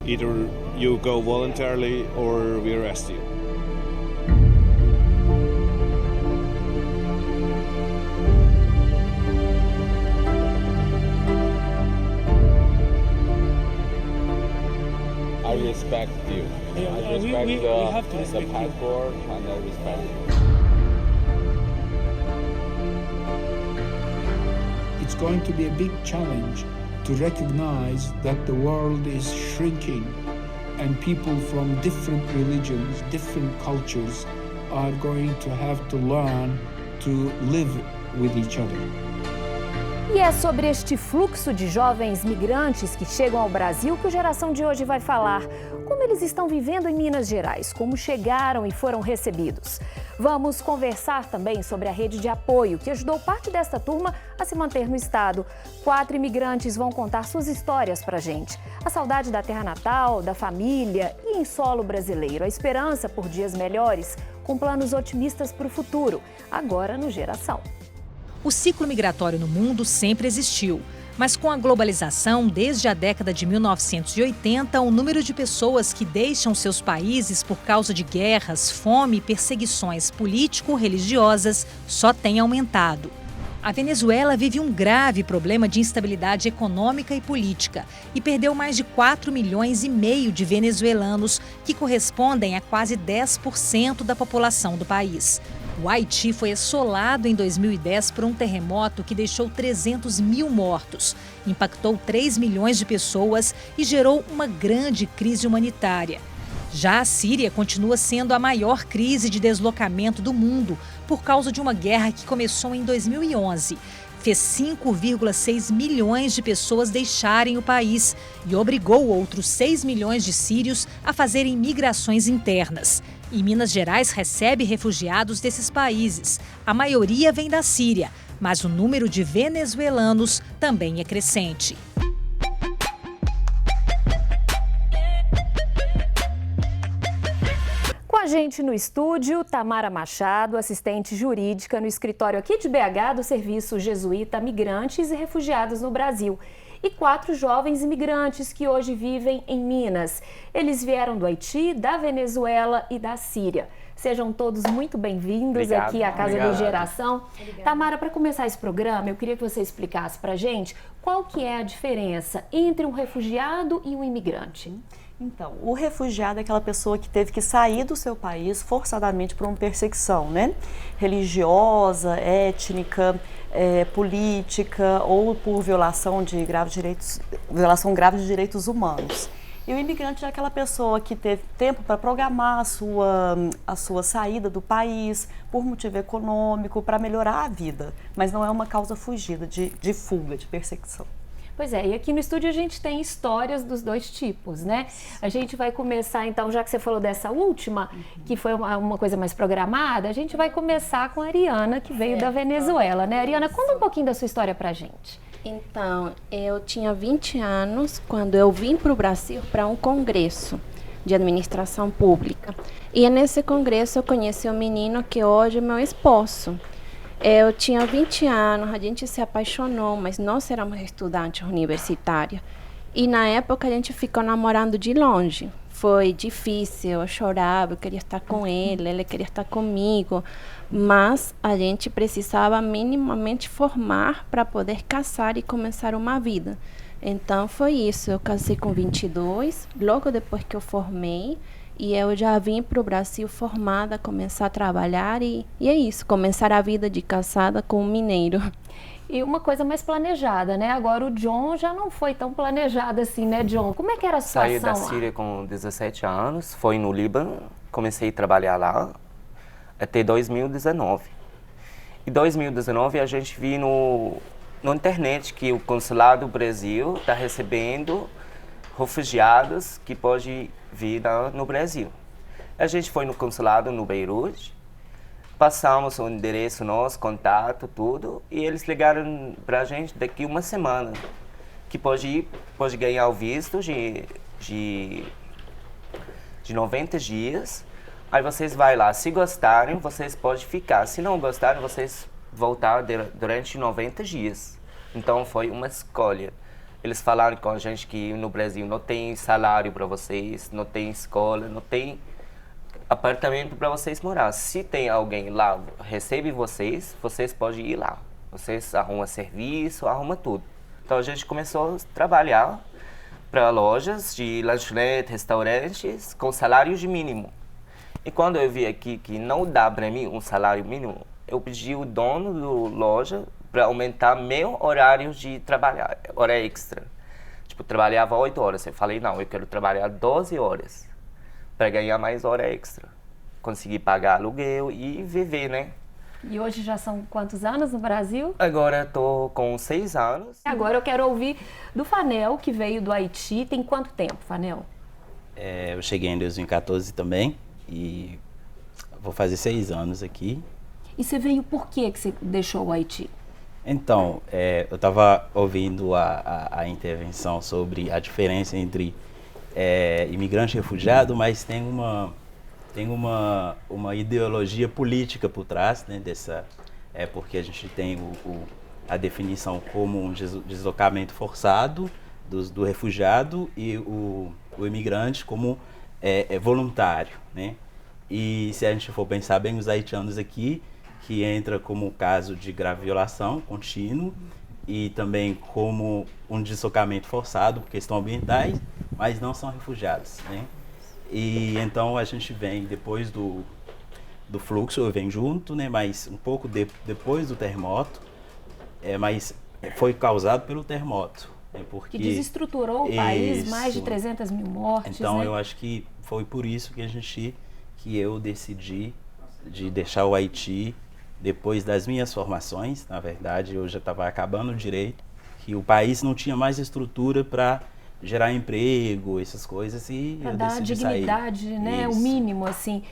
Either you go voluntarily or we arrest you. I respect you. I respect we have to the respect you. passport and I respect you. It's going to be a big challenge to recognize that the world is shrinking and people from different religions, different cultures are going to have to learn to live with each other. E é sobre este fluxo de jovens migrantes que chegam ao Brasil que o Geração de hoje vai falar. Como eles estão vivendo em Minas Gerais, como chegaram e foram recebidos. Vamos conversar também sobre a rede de apoio que ajudou parte desta turma a se manter no estado. 4 imigrantes vão contar suas histórias pra gente. A saudade da terra natal, da família e em solo brasileiro. A esperança por dias melhores, com planos otimistas para o futuro, agora no Geração. O ciclo migratório no mundo sempre existiu, mas com a globalização, desde a década de 1980, o número de pessoas que deixam seus países por causa de guerras, fome e perseguições político-religiosas só tem aumentado. A Venezuela vive um grave problema de instabilidade econômica e política e perdeu mais de 4,5 milhões de venezuelanos, que correspondem a quase 10% da população do país. O Haiti foi assolado em 2010 por um terremoto que deixou 300 mil mortos, impactou 3 milhões de pessoas e gerou uma grande crise humanitária. Já a Síria continua sendo a maior crise de deslocamento do mundo por causa de uma guerra que começou em 2011. Fez 5,6 milhões de pessoas deixarem o país e obrigou outros 6 milhões de sírios a fazerem migrações internas. E Minas Gerais recebe refugiados desses países. A maioria vem da Síria, mas o número de venezuelanos também é crescente. Com a gente no estúdio, Tamara Machado, assistente jurídica no escritório aqui de BH do Serviço Jesuíta Migrantes e Refugiados no Brasil. E 4 jovens imigrantes que hoje vivem em Minas. Eles vieram do Haiti, da Venezuela e da Síria. Sejam todos muito bem-vindos aqui à Casa do Geração. Obrigada. Tamara, para começar esse programa, eu queria que você explicasse para a gente qual que é a diferença entre um refugiado e um imigrante. Então, o refugiado é aquela pessoa que teve que sair do seu país forçadamente por uma perseguição, né? Religiosa, étnica, política ou por violação grave de direitos humanos. E o imigrante é aquela pessoa que teve tempo para programar a sua saída do país por motivo econômico, para melhorar a vida, mas não é uma causa fugida de fuga, de perseguição. Pois é, e aqui no estúdio a gente tem histórias dos dois tipos, né? A gente vai começar, então, já que você falou dessa última, que foi uma coisa mais programada, a gente vai começar com a Ariana, que veio da Venezuela, né? Ariana, conta um pouquinho da sua história pra gente. Então, eu tinha 20 anos quando eu vim para o Brasil para um congresso de administração pública. E nesse congresso eu conheci um menino que hoje é meu esposo. Eu tinha 20 anos, a gente se apaixonou, mas nós éramos estudantes universitários. E na época a gente ficou namorando de longe. Foi difícil, eu chorava, eu queria estar com ele queria estar comigo. Mas a gente precisava minimamente formar para poder casar e começar uma vida. Então foi isso, eu casei com 22, logo depois que eu formei. E eu já vim para o Brasil formada, começar a trabalhar e é isso, começar a vida de casada com um mineiro. E uma coisa mais planejada, né? Agora o John já não foi tão planejado assim, né, John? Como é que era a situação lá? Saí da lá? Síria com 17 anos, fui no Líbano, comecei a trabalhar lá até 2019. Em 2019 a gente viu na internet que o Consulado do Brasil está recebendo refugiados que podem vir no Brasil. A gente foi no consulado no Beirute, passamos o endereço nosso, contato, tudo, e eles ligaram para a gente daqui uma semana que pode ganhar o visto de 90 dias. Aí vocês vai lá, se gostarem, vocês podem ficar. Se não gostarem, vocês voltar durante 90 dias. Então foi uma escolha. Eles falaram com a gente que no Brasil não tem salário para vocês, não tem escola, não tem apartamento para vocês morar. Se tem alguém lá, recebe vocês, vocês podem ir lá. Vocês arrumam serviço, arrumam tudo. Então a gente começou a trabalhar para lojas de lanchonete, restaurantes, com salário de mínimo. E quando eu vi aqui que não dá para mim um salário mínimo, eu pedi o dono da loja para aumentar meu horário de trabalhar, hora extra. Tipo, trabalhava 8 horas. Eu falei, não, eu quero trabalhar 12 horas para ganhar mais hora extra. Conseguir pagar aluguel e viver, né? E hoje já são quantos anos no Brasil? Agora estou com 6 anos. Agora eu quero ouvir do Fanel, que veio do Haiti. Tem quanto tempo, Fanel? Eu cheguei em 2014 também e vou fazer 6 anos aqui. E você veio por que você deixou o Haiti? Então, eu estava ouvindo a intervenção sobre a diferença entre imigrante e refugiado, mas tem uma ideologia política por trás, né, dessa, porque a gente tem a definição como um deslocamento forçado do refugiado e o imigrante como voluntário, né? E se a gente for pensar bem, os haitianos aqui, que entra como caso de grave violação contínuo e também como um deslocamento forçado por questões ambientais, mas não são refugiados, né? E então a gente vem depois do fluxo, eu venho junto, né? Mas um pouco depois do terremoto, mas foi causado pelo terremoto, né? Porque que desestruturou o país, mais de 300 mil mortes. Então, né? eu acho que foi por isso que eu decidi de deixar o Haiti depois das minhas formações. Na verdade, eu já estava acabando o direito, que o país não tinha mais estrutura para gerar emprego, essas coisas, e pra eu dar decidi dignidade, sair. né? Isso. O mínimo, assim.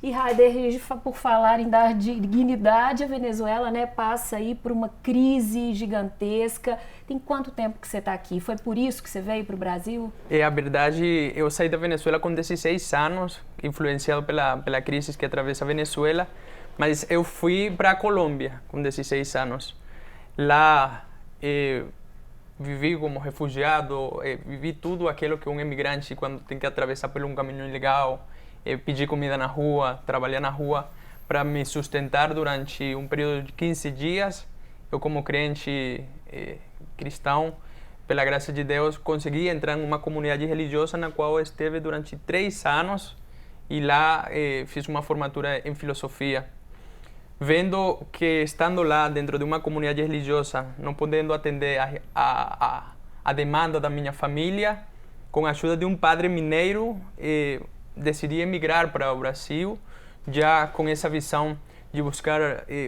E, Raider, por falar em dar dignidade, a Venezuela, né, passa aí por uma crise gigantesca. Tem quanto tempo que você está aqui? Foi por isso que você veio para o Brasil? A verdade, eu saí da Venezuela com 16 anos, influenciado pela crise que atravessa a Venezuela, mas eu fui para a Colômbia com 16 anos. Lá vivi como refugiado, vivi tudo aquilo que um imigrante, quando tem que atravessar por um caminho ilegal, pedir comida na rua, trabalhar na rua, para me sustentar durante um período de 15 dias. Eu, como crente cristão, pela graça de Deus, consegui entrar em uma comunidade religiosa na qual esteve durante 3 anos e lá fiz uma formatura em filosofia. Vendo que, estando lá dentro de uma comunidade religiosa, não podendo atender a demanda da minha família, com a ajuda de um padre mineiro, decidi emigrar para o Brasil, já com essa visão de buscar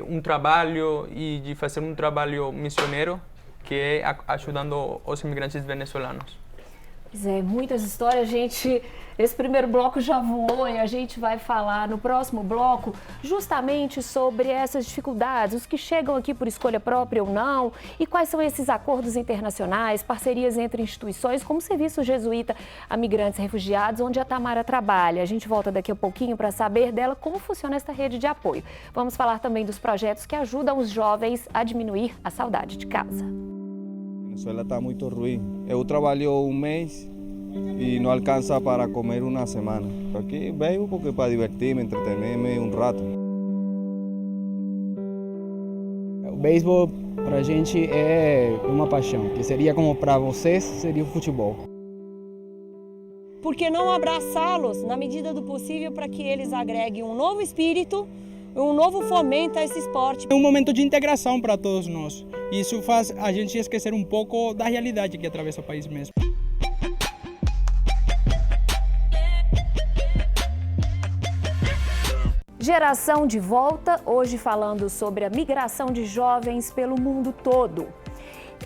um trabalho e de fazer um trabalho missionário, que é ajudando os imigrantes venezuelanos. Pois é, muitas histórias, gente. Esse primeiro bloco já voou e a gente vai falar no próximo bloco justamente sobre essas dificuldades, os que chegam aqui por escolha própria ou não, e quais são esses acordos internacionais, parcerias entre instituições, como o Serviço Jesuíta a Migrantes e Refugiados, onde a Tamara trabalha. A gente volta daqui a pouquinho para saber dela como funciona esta rede de apoio. Vamos falar também dos projetos que ajudam os jovens a diminuir a saudade de casa. Venezuela está muito ruim. Eu trabalho um mês e não alcança para comer uma semana. Aqui venho porque para divertir-me, entreter-me um rato. O beisebol para a gente é uma paixão, que seria como para vocês, seria o futebol. Por que não abraçá-los na medida do possível para que eles agreguem um novo espírito, um novo fomento a esse esporte? É um momento de integração para todos nós. Isso faz a gente esquecer um pouco da realidade que atravessa o país mesmo. Geração de Volta, hoje falando sobre a migração de jovens pelo mundo todo.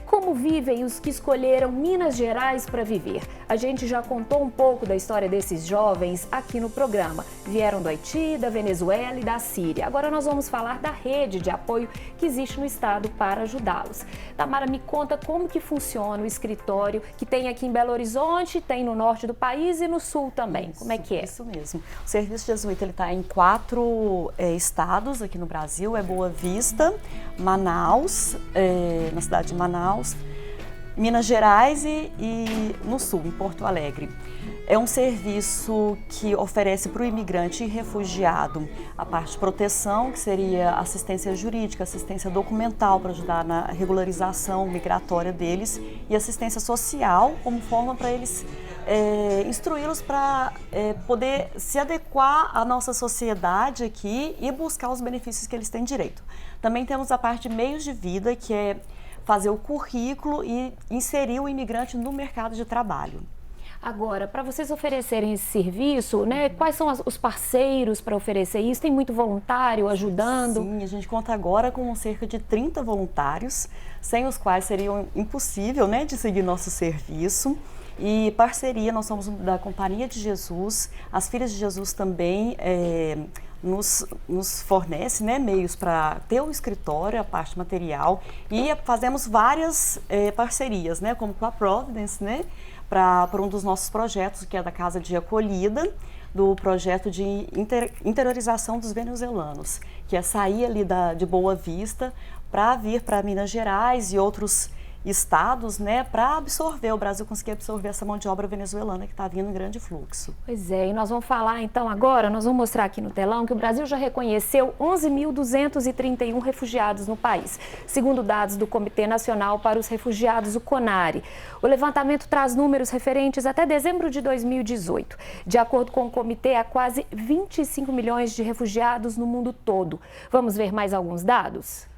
Como vivem os que escolheram Minas Gerais para viver? A gente já contou um pouco da história desses jovens aqui no programa. Vieram do Haiti, da Venezuela e da Síria. Agora nós vamos falar da rede de apoio que existe no estado para ajudá-los. Tamara, me conta como que funciona o escritório que tem aqui em Belo Horizonte, tem no norte do país e no sul também. Como é que é? Isso mesmo. O Serviço Jesuíta está em 4 estados aqui no Brasil. É Boa Vista, Manaus, na cidade de Manaus, Minas Gerais e no sul, em Porto Alegre. É um serviço que oferece para o imigrante e refugiado a parte de proteção, que seria assistência jurídica, assistência documental para ajudar na regularização migratória deles, e assistência social como forma para eles instruí-los para poder se adequar à nossa sociedade aqui e buscar os benefícios que eles têm direito. Também temos a parte de meios de vida, que é fazer o currículo e inserir o imigrante no mercado de trabalho. Agora, para vocês oferecerem esse serviço, né, quais são os parceiros para oferecer isso? Tem muito voluntário ajudando? Sim, a gente conta agora com cerca de 30 voluntários, sem os quais seria impossível, né, de seguir nosso serviço. E parceria, nós somos da Companhia de Jesus, as Filhas de Jesus também nos fornece, né, meios para ter o escritório, a parte material, e fazemos várias parcerias, né, como com a Providence, né, para um dos nossos projetos, que é da Casa de Acolhida, do projeto de interiorização dos venezuelanos, que é sair ali de Boa Vista para vir para Minas Gerais e outros estados, né, para absorver, o Brasil conseguir absorver essa mão de obra venezuelana que está vindo em grande fluxo. Pois é, e nós vamos falar então agora, nós vamos mostrar aqui no telão que o Brasil já reconheceu 11.231 refugiados no país, segundo dados do Comitê Nacional para os Refugiados, o CONARE. O levantamento traz números referentes até dezembro de 2018. De acordo com o comitê, há quase 25 milhões de refugiados no mundo todo. Vamos ver mais alguns dados?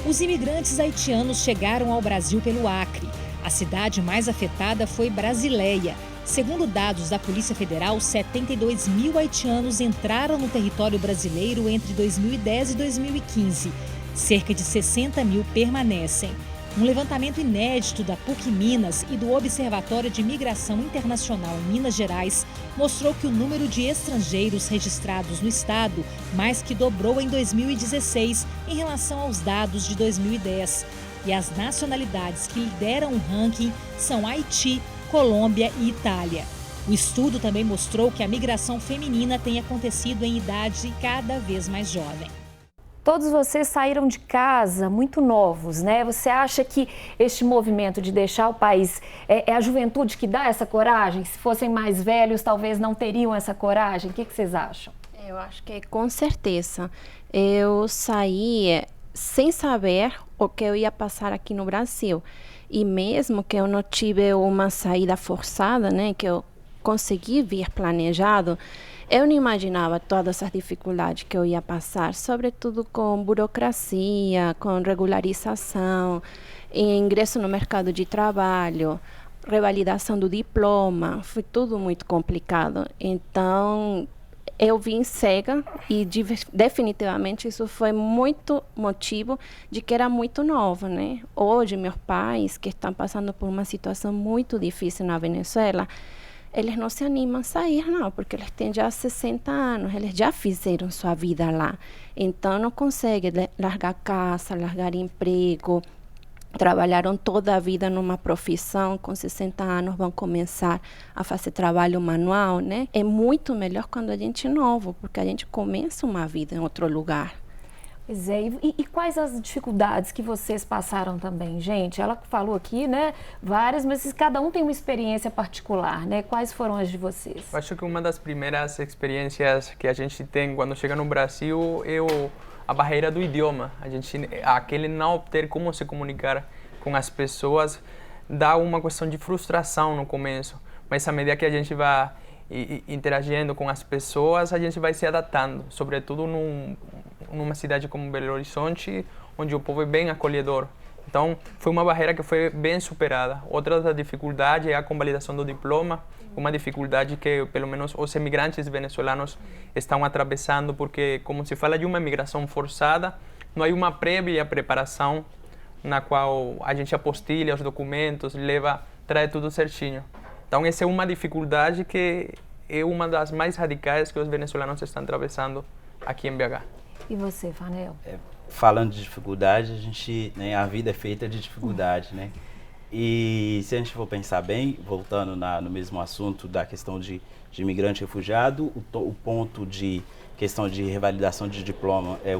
Os imigrantes haitianos chegaram ao Brasil pelo Acre. A cidade mais afetada foi Brasileia. Segundo dados da Polícia Federal, 72 mil haitianos entraram no território brasileiro entre 2010 e 2015. Cerca de 60 mil permanecem. Um levantamento inédito da PUC Minas e do Observatório de Migração Internacional em Minas Gerais mostrou que o número de estrangeiros registrados no estado mais que dobrou em 2016 em relação aos dados de 2010. E as nacionalidades que lideram o ranking são Haiti, Colômbia e Itália. O estudo também mostrou que a migração feminina tem acontecido em idade cada vez mais jovem. Todos vocês saíram de casa muito novos, né? Você acha que este movimento de deixar o país é a juventude que dá essa coragem? Se fossem mais velhos, talvez não teriam essa coragem. O que vocês acham? Eu acho que com certeza. Eu saí sem saber o que eu ia passar aqui no Brasil. E mesmo que eu não tive uma saída forçada, né? Que eu consegui vir planejado, eu não imaginava todas as dificuldades que eu ia passar, sobretudo com burocracia, com regularização, ingresso no mercado de trabalho, revalidação do diploma, foi tudo muito complicado. Então, eu vim cega e definitivamente isso foi muito motivo de que era muito novo, né? Hoje, meus pais, que estão passando por uma situação muito difícil na Venezuela, eles não se animam a sair, não, porque eles têm já 60 anos, eles já fizeram sua vida lá. Então, não conseguem largar casa, largar emprego. Trabalharam toda a vida numa profissão, com 60 anos vão começar a fazer trabalho manual, né? É muito melhor quando a gente é novo, porque a gente começa uma vida em outro lugar. Pois é, e quais as dificuldades que vocês passaram também, gente? Ela falou aqui, né, várias, mas cada um tem uma experiência particular, né? Quais foram as de vocês? Eu acho que uma das primeiras experiências que a gente tem quando chega no Brasil é a barreira do idioma. Aquele não ter como se comunicar com as pessoas dá uma questão de frustração no começo, mas à medida que a gente vai interagindo com as pessoas, a gente vai se adaptando, sobretudo numa cidade como Belo Horizonte, onde o povo é bem acolhedor. Então, foi uma barreira que foi bem superada. Outra da dificuldade é a convalidação do diploma, uma dificuldade que, pelo menos, os imigrantes venezuelanos estão atravessando, porque, como se fala de uma imigração forçada, não há uma prévia preparação na qual a gente apostilha os documentos, traz tudo certinho. Então, essa é uma dificuldade que é uma das mais radicais que os venezuelanos estão atravessando aqui em BH. E você, Fanel? Falando de dificuldade, a vida é feita de dificuldade, né? E se a gente for pensar bem, voltando no mesmo assunto da questão de imigrante refugiado, o ponto de questão de revalidação de diploma é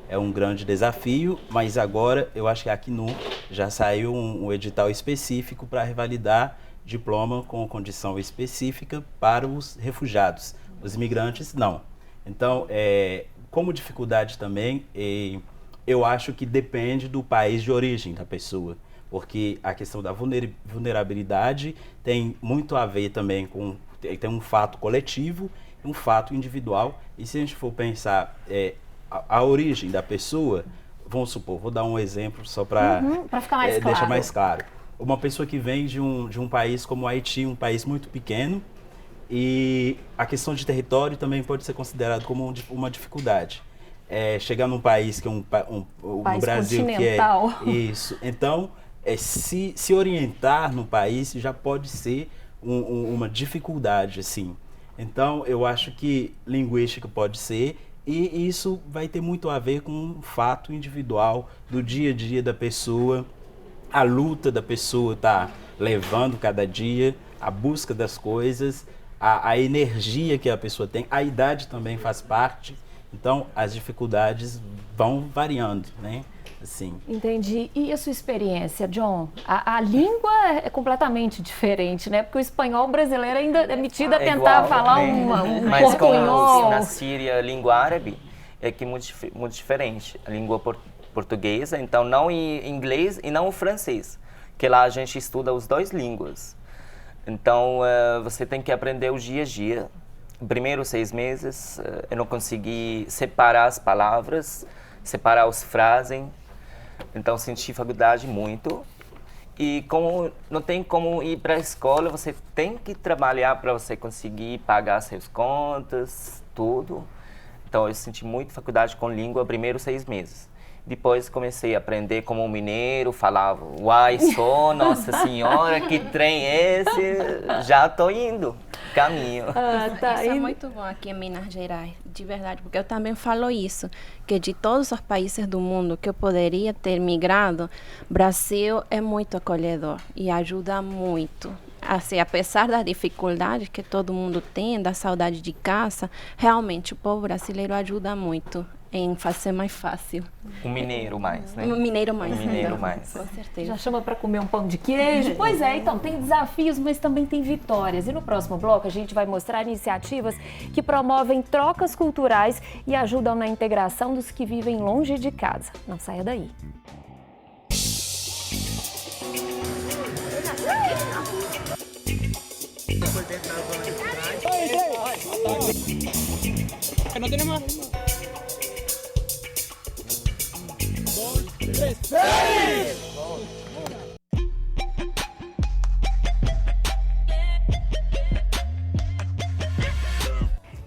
é um grande desafio, mas agora eu acho que a Acnur já saiu um edital específico para revalidar diploma com condição específica para os refugiados. Os imigrantes, não. Então, como dificuldade também, eu acho que depende do país de origem da pessoa, porque a questão da vulnerabilidade tem muito a ver também com... Tem um fato coletivo e um fato individual, e se a gente for pensar a origem da pessoa, vamos supor, vou dar um exemplo só para ficar mais claro. Deixar mais claro. Uma pessoa que vem de um país como o Haiti, um país muito pequeno, e a questão de território também pode ser considerado como uma dificuldade. Chegar num país que é país Brasil continental. que é isso. Então, se orientar no país já pode ser uma dificuldade, assim. Então, eu acho que linguística pode ser, e isso vai ter muito a ver com um fato individual do dia a dia da pessoa, a luta da pessoa está levando cada dia, a busca das coisas, a energia que a pessoa tem, a idade também faz parte, então as dificuldades vão variando, né? Assim. Entendi. E a sua experiência, John? A língua é completamente diferente, né? Porque o espanhol brasileiro ainda é metido a tentar igual, falar né? um Mas portunhol. como na Síria, a língua árabe é que muito diferente. A língua portuguesa, então não em inglês e não o francês, que lá a gente estuda os dois línguas. Então você tem que aprender o dia a dia. Primeiros 6 meses eu não consegui separar as palavras, separar as frases, então senti dificuldade muito. E como não tem como ir para a escola, você tem que trabalhar para você conseguir pagar suas contas, tudo. Então eu senti muita dificuldade com língua primeiros 6 meses. Depois comecei a aprender como um mineiro, falava, uai, sou, nossa senhora, que trem é esse? Já estou indo, caminho. Isso é muito bom aqui em Minas Gerais, de verdade, porque eu também falo isso, que de todos os países do mundo que eu poderia ter migrado, Brasil é muito acolhedor e ajuda muito. Assim, apesar das dificuldades que todo mundo tem, da saudade de casa, realmente o povo brasileiro ajuda muito em fazer mais fácil. Um mineiro mais, né? Um mineiro mais. Um mineiro mais. Com certeza. Já chama para comer um pão de queijo? Pois é, então tem desafios, mas também tem vitórias. E no próximo bloco a gente vai mostrar iniciativas que promovem trocas culturais e ajudam na integração dos que vivem longe de casa. Não saia daí. No tenemos.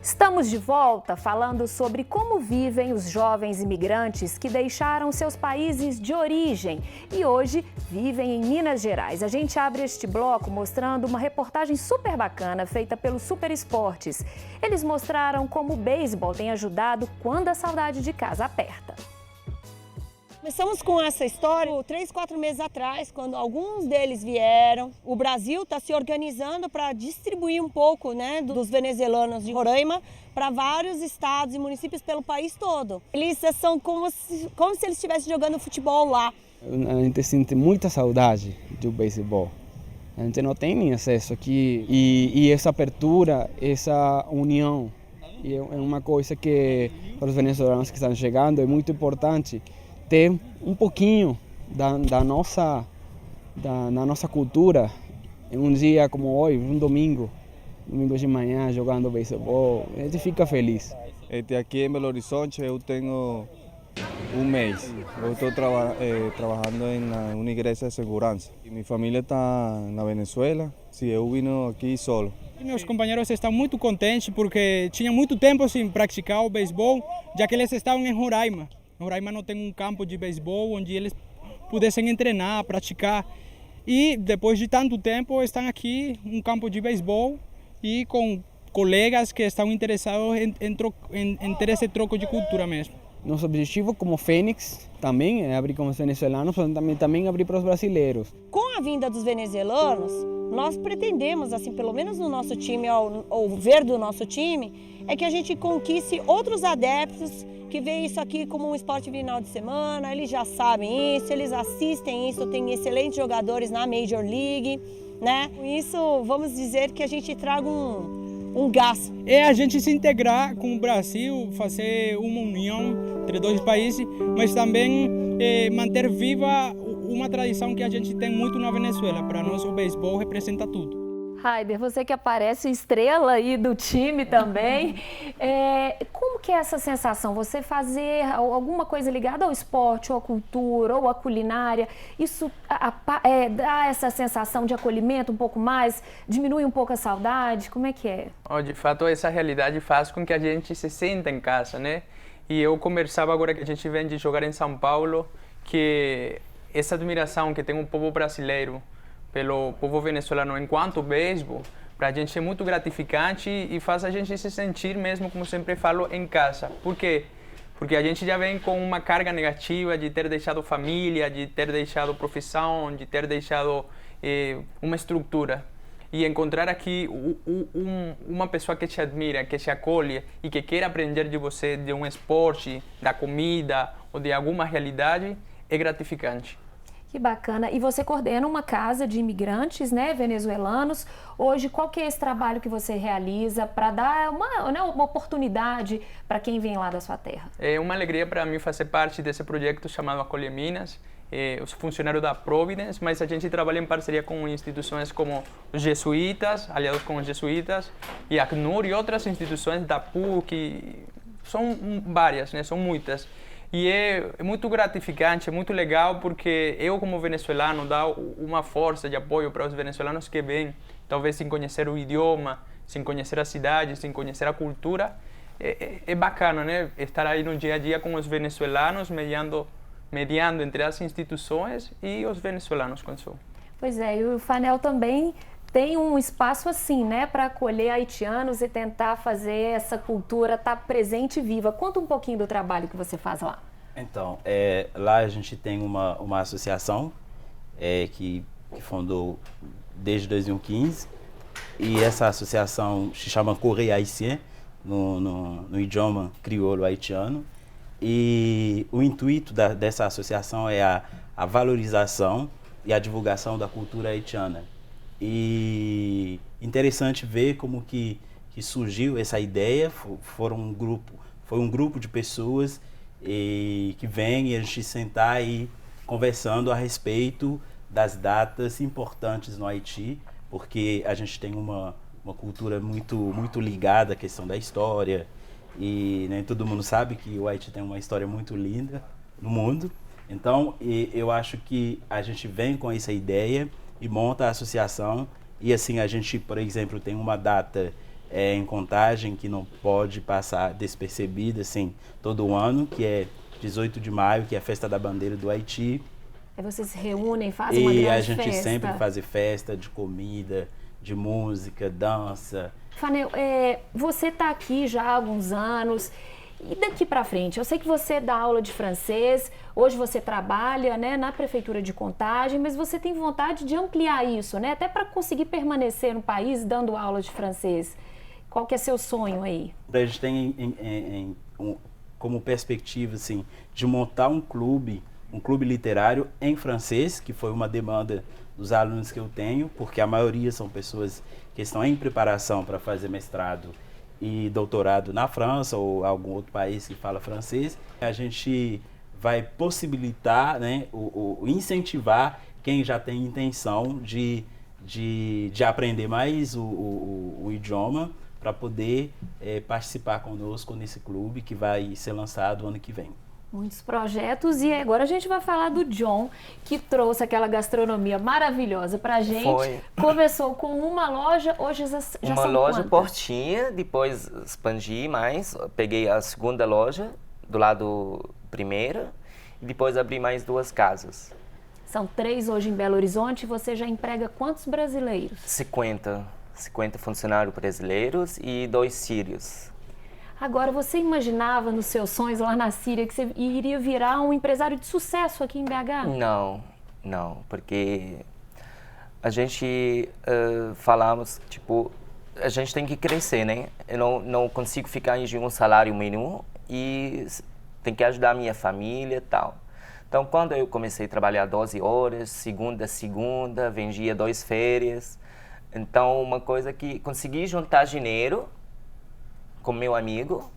Estamos de volta falando sobre como vivem os jovens imigrantes que deixaram seus países de origem e hoje vivem em Minas Gerais. A gente abre este bloco mostrando uma reportagem super bacana feita pelo Super Esportes. Eles mostraram como o beisebol tem ajudado quando a saudade de casa aperta. Começamos com essa história 3, 4 meses atrás, quando alguns deles vieram. O Brasil está se organizando para distribuir um pouco, né, dos venezuelanos de Roraima para vários estados e municípios pelo país todo. Eles são como se eles estivessem jogando futebol lá. A gente sente muita saudade do beisebol. A gente não tem nem acesso aqui e essa abertura, essa união, é uma coisa que para os venezuelanos que estão chegando é muito importante. Ter um pouquinho da nossa cultura em um dia como hoje, um domingo de manhã jogando beisebol, a gente fica feliz. Aqui em Belo Horizonte eu tenho um mês. Eu estou trabalhando em uma igreja de segurança. Minha família está na Venezuela, eu vim aqui solo. E meus companheiros estão muito contentes porque tinha muito tempo sem praticar o beisebol, já que eles estavam em Roraima. Roraima não tem um campo de beisebol onde eles pudessem treinar, praticar. E depois de tanto tempo estão aqui um campo de beisebol e com colegas que estão interessados em ter esse troco de cultura mesmo. Nosso objetivo como Fênix também é abrir com os venezuelanos, mas também abrir para os brasileiros. Com a vinda dos venezuelanos, nós pretendemos, assim, pelo menos no nosso time, ao ver do nosso time, é que a gente conquiste outros adeptos que veem isso aqui como um esporte final de semana, eles já sabem isso, eles assistem isso, tem excelentes jogadores na Major League, né? Com isso, vamos dizer que a gente traga um gás. É a gente se integrar com o Brasil, fazer uma união entre dois países, mas também manter viva uma tradição que a gente tem muito na Venezuela. Para nós o beisebol representa tudo. Raider, você que aparece estrela aí do time também, como que é essa sensação? Você fazer alguma coisa ligada ao esporte, ou à cultura, ou à culinária, isso dá essa sensação de acolhimento um pouco mais? Diminui um pouco a saudade? Como é que é? De fato, essa realidade faz com que a gente se sinta em casa, né? E eu conversava agora que a gente vem de jogar em São Paulo, que essa admiração que tem o povo brasileiro pelo povo venezuelano enquanto beisebol, para a gente é muito gratificante e faz a gente se sentir mesmo, como sempre falo, em casa. Por quê? Porque a gente já vem com uma carga negativa de ter deixado família, de ter deixado profissão, de ter deixado uma estrutura. E encontrar aqui uma pessoa que te admira, que te acolhe e que quer aprender de você, de um esporte, da comida ou de alguma realidade, é gratificante. Que bacana. E você coordena uma casa de imigrantes, né, venezuelanos. Hoje, qual que é esse trabalho que você realiza para dar uma oportunidade para quem vem lá da sua terra? É uma alegria para mim fazer parte desse projeto chamado Acolhe Minas. Eu sou funcionário da Providence, mas a gente trabalha em parceria com instituições como os jesuítas, aliados com os jesuítas, e a ACNUR e outras instituições da PUC. São várias, né? São muitas. E é muito gratificante, é muito legal, porque eu, como venezuelano, dá uma força de apoio para os venezuelanos que vêm, talvez sem conhecer o idioma, sem conhecer a cidade, sem conhecer a cultura. É bacana, né? Estar aí no dia a dia com os venezuelanos, mediando entre as instituições e os venezuelanos com isso. Pois é, e o FANEL também tem um espaço assim, né, para acolher haitianos e tentar fazer essa cultura estar presente e viva. Conta um pouquinho do trabalho que você faz lá. Então, lá a gente tem uma associação que fundou desde 2015, e essa associação se chama Correio Haïtien, no idioma crioulo haitiano, e o intuito dessa associação é a valorização e a divulgação da cultura haitiana. E interessante ver como que surgiu essa ideia. Foi um grupo de pessoas que vem e a gente sentar aí conversando a respeito das datas importantes no Haiti, porque a gente tem uma cultura muito ligada à questão da história, e nem todo mundo sabe que o Haiti tem uma história muito linda no mundo. Então eu acho que a gente vem com essa ideia e monta a associação, e assim a gente, por exemplo, tem uma data em Contagem que não pode passar despercebida assim, todo ano, que é 18 de maio, que é a Festa da Bandeira do Haiti. Aí vocês se reúnem, fazem uma grande festa. E a gente sempre faz festa de comida, de música, dança. Fanel, você está aqui já há alguns anos. E daqui para frente? Eu sei que você dá aula de francês, hoje você trabalha, né, na Prefeitura de Contagem, mas você tem vontade de ampliar isso, né, até para conseguir permanecer no país dando aula de francês. Qual que é seu sonho aí? A gente tem como perspectiva assim, de montar um clube literário em francês, que foi uma demanda dos alunos que eu tenho, porque a maioria são pessoas que estão em preparação para fazer mestrado e doutorado na França ou algum outro país que fala francês. A gente vai possibilitar, né, incentivar quem já tem intenção de aprender mais o idioma, para poder participar conosco nesse clube que vai ser lançado ano que vem. Muitos projetos, e agora a gente vai falar do John, que trouxe aquela gastronomia maravilhosa pra gente. Foi. Começou com uma loja, hoje já são uma loja quantas? Portinha, depois expandi mais, peguei a segunda loja do lado primeira, e depois abri mais 2 casas. São 3 hoje em Belo Horizonte, e você já emprega quantos brasileiros? 50 funcionários brasileiros e 2 sírios. Agora, você imaginava nos seus sonhos lá na Síria que você iria virar um empresário de sucesso aqui em BH? Não, porque a gente falamos, tipo, a gente tem que crescer, né? Eu não consigo ficar em um salário mínimo e tem que ajudar a minha família e tal. Então, quando eu comecei a trabalhar 12 horas, segunda a segunda, vendia 2 férias. Então, uma coisa que consegui juntar dinheiro com meu amigo,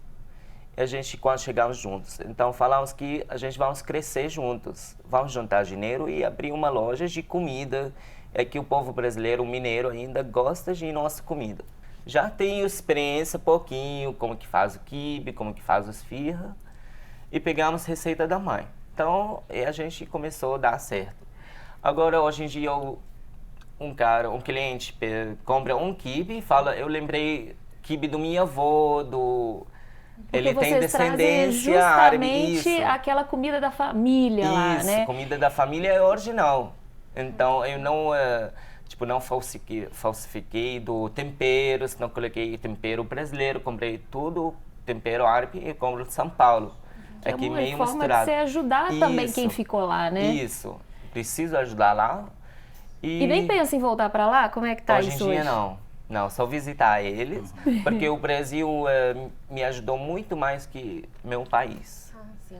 e a gente, quando chegamos juntos, então falamos que a gente vamos crescer juntos, vamos juntar dinheiro e abrir uma loja de comida. É que o povo brasileiro, o mineiro, ainda gosta de nossa comida. Já tenho experiência pouquinho, como que faz o quibe, como que faz os esfirra, e pegamos receita da mãe. Então, a gente começou a dar certo. Agora, hoje em dia, um cliente compra um quibe e fala, eu lembrei quibe do meu avô, ele tem descendência árabe. Justamente aquela comida da família lá, né? Isso, comida da família é original. Então, eu não falsifiquei do temperos, não coloquei tempero brasileiro, comprei tudo tempero árabe e compro de São Paulo. É uma meio forma misturado. De você ajudar também quem ficou lá, né? Isso, preciso ajudar lá. E nem pensa em voltar para lá? Como é que tá isso hoje? Hoje em dia não, só visitar eles, porque o Brasil me ajudou muito mais que meu país. Sim.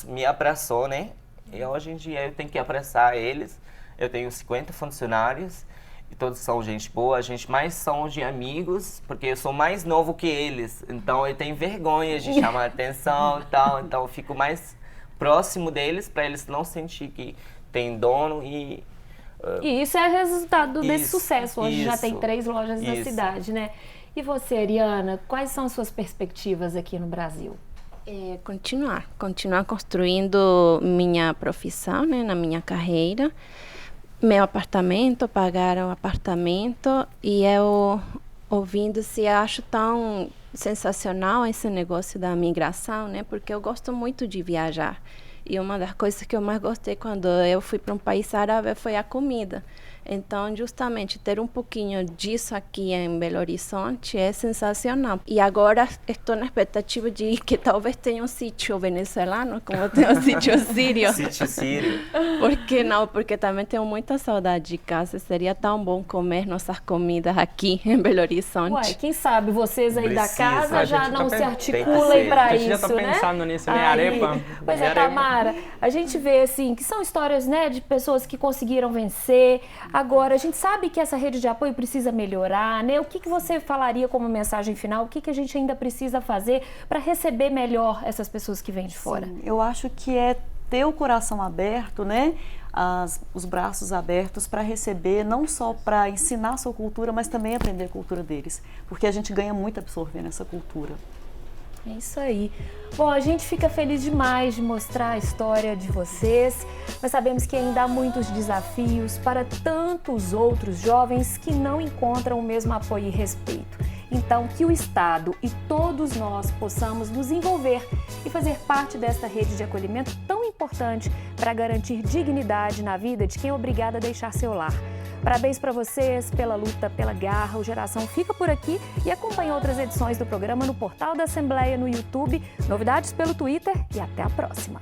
Me abraçou, né? E hoje em dia eu tenho que abraçar eles. Eu tenho 50 funcionários e todos são gente boa. A gente mais são de amigos, porque eu sou mais novo que eles. Então eu tenho vergonha de chamar atenção e tal. Então eu fico mais próximo deles para eles não sentir que tem dono e isso é resultado desse sucesso. Hoje já tem 3 lojas na cidade, né? E você, Ariana, quais são as suas perspectivas aqui no Brasil? Continuar construindo minha profissão, né, na minha carreira. Meu apartamento, pagar o apartamento, e eu ouvindo se acho tão sensacional esse negócio da migração, né, porque eu gosto muito de viajar. E uma das coisas que eu mais gostei quando eu fui para um país árabe foi a comida. Então, justamente, ter um pouquinho disso aqui em Belo Horizonte é sensacional. E agora estou na expectativa de que talvez tenha um sítio venezuelano, como tem um sítio sírio. Sítio sírio. Por que não? Porque também tenho muita saudade de casa. Seria tão bom comer nossas comidas aqui em Belo Horizonte. Ué, quem sabe vocês aí da casa já não se articulem para isso, né? A gente já está pensando nisso, né? Arepa. Pois é, Tamara, a gente vê, assim, que são histórias, né, de pessoas que conseguiram vencer. Agora, a gente sabe que essa rede de apoio precisa melhorar, né? O que você falaria como mensagem final? O que a gente ainda precisa fazer para receber melhor essas pessoas que vêm de fora? Sim, eu acho que é ter o coração aberto, né? Os braços abertos para receber, não só para ensinar a sua cultura, mas também aprender a cultura deles. Porque a gente ganha muito absorvendo essa cultura. É isso aí. Bom, a gente fica feliz demais de mostrar a história de vocês, mas sabemos que ainda há muitos desafios para tantos outros jovens que não encontram o mesmo apoio e respeito. Então, que o Estado e todos nós possamos nos envolver e fazer parte desta rede de acolhimento tão importante para garantir dignidade na vida de quem é obrigado a deixar seu lar. Parabéns para vocês pela luta, pela garra. O Geração fica por aqui e acompanha outras edições do programa no portal da Assembleia, no YouTube, novidades pelo Twitter e até a próxima.